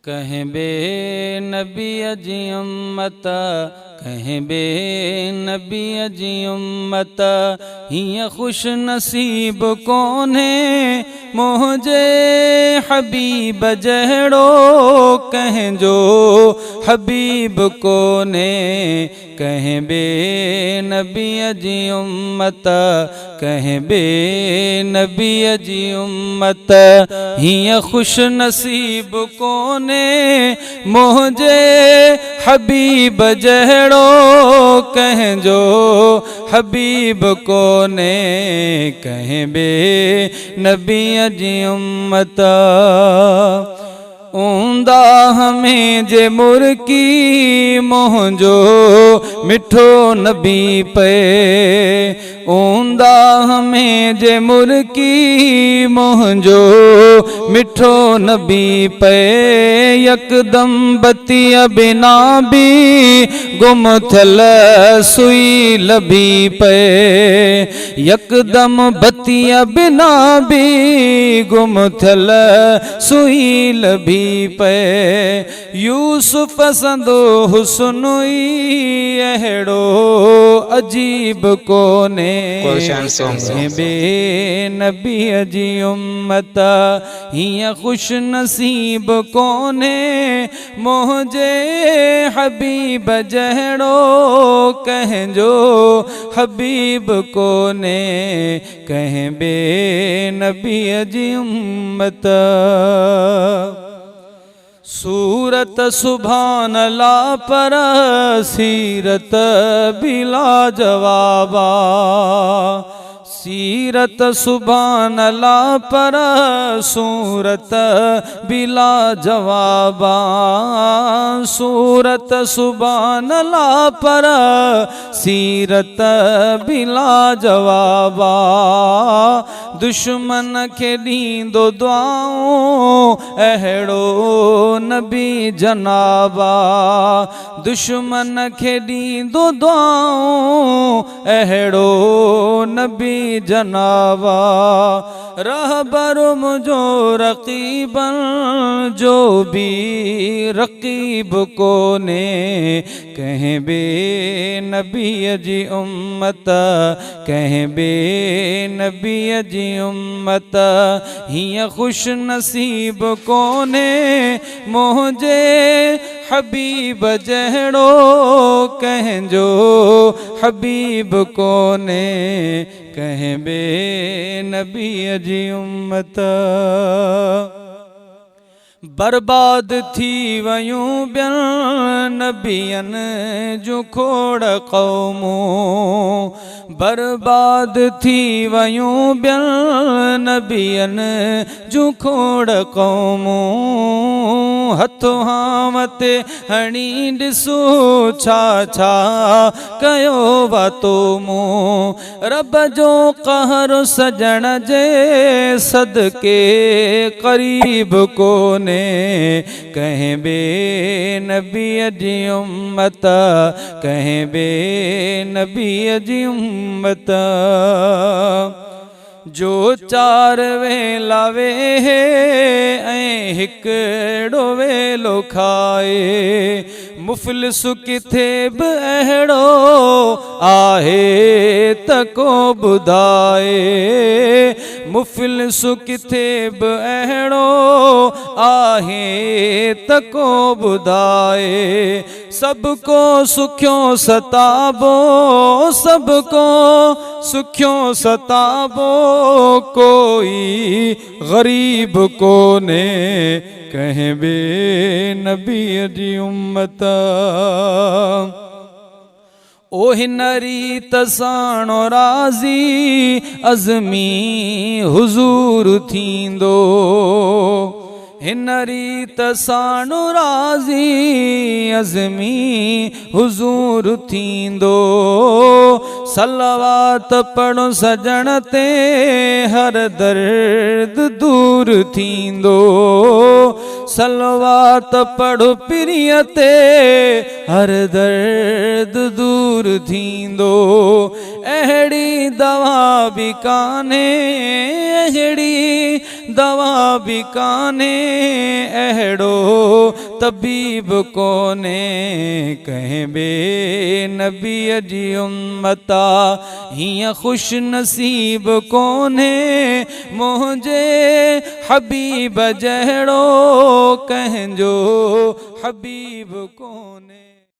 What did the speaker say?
कहें बे नबी जी उम्मत, कहें बे नबी जी उम्मत, हीअं खुश नसीब कोन्हे मुझे हबीब जहिड़ो कंहिंजो हबीब कोन्हे। कहें बे नबी जी उम्मत, कहें बे नबी जी उम्मत, हीअं खुश नसीब कोन्हे मुझे हबीब जहिड़ो कंहिंजो हबीब कोन्हे। कहें बे नबी जी उम्मत, ऊंदा हमें जे मुर्की मुंहिंजो मिठो नबी पे, ऊंदा हमें जे मुर्की मुंहिंजो मिठो नबी पे, यकदम बतीअ बिना भी गुम थियल सुई लभी पे, यकदम बतीअ बिना भी गुम थियल सुई लभी पे। यूसुफ संदो हुस्नुई अहिड़ो अजीब कोने। कहें बे नबी जी उम्मत, हीअं खुश नसीब कोने मुझे हबीब जहिड़ो कंहिंजो हबीब कोने। कहें बे नबी जी उम्मत, सूरत सुभान अल्लाह पर सीरत बिला जवाबा, सीरत सुभान अल्लाह पर सूरत बिला जवाबा, सूरत सुभान अल्लाह पर सीरत बिला जवाबा, दुश्मन खे ॾींदो दुआऊं अहिड़ो नबी जनाबा, दुश्मन खे ॾींदो दुआऊं अहिड़ो नबी जनाबा। रहबर मुझो रकीबन जो भी रकीब कोने। कहें बे नबी जी उम्मत, कहें बे नबी जी उम्मत, हीअं खुश नसीब कोने मुझे हबीब जहिड़ो कंहिंजो हबीब कोने। कहें बे नबी जी उम्मत, बर्बाद थी वयूं ॿियनि नबियनि जूं खोड़ क़ौमूं, बर्बाद थी वयूं ॿियनि नबियनि जूं खोड़ क़ौमूं, हथो हामते हणी ॾिसो छा छा कयो वातो मूं। रब जो कहर सजण जे सदके क़रीब कोने। कहें बे नबी जी उम्मत, कहें बे नबी जी उम्मत, जो चार वेला वेहे ऐं हिकिड़ो वेलो खाए, मुफ़लिस किथे बि अहिड़ो आहे त को ॿुधाए, मुफ़लिस किथे बि अहिड़ो आहे त को ॿुधाए। सबको सुखियो सताबो, सबको सुखियो सताबो, कोई गरीब कोने। कहें बे नबी जी उम्मत, ओ हिन रीत साणो राज़ी अज़मी हुज़ूर थींदो, हिन रीत साणो राज़ी अज़मी हुज़ूर थींदो। सलवात पढ़ो सजण ते हर दर्द दूर थींदो, सलवात पढ़ो पिरीअ ते हर दर्द दूर थींदो। अहिड़ी दवा भी काने, अहिड़ी दवा भी काने, अहिड़ो तबीब कोने कंहिं ॿिए नबीअ जी उम्मता हीअं खुश नसीब कोने मुंहिंजे हबीब जहिड़ो कंहिंजो हबीब कोने।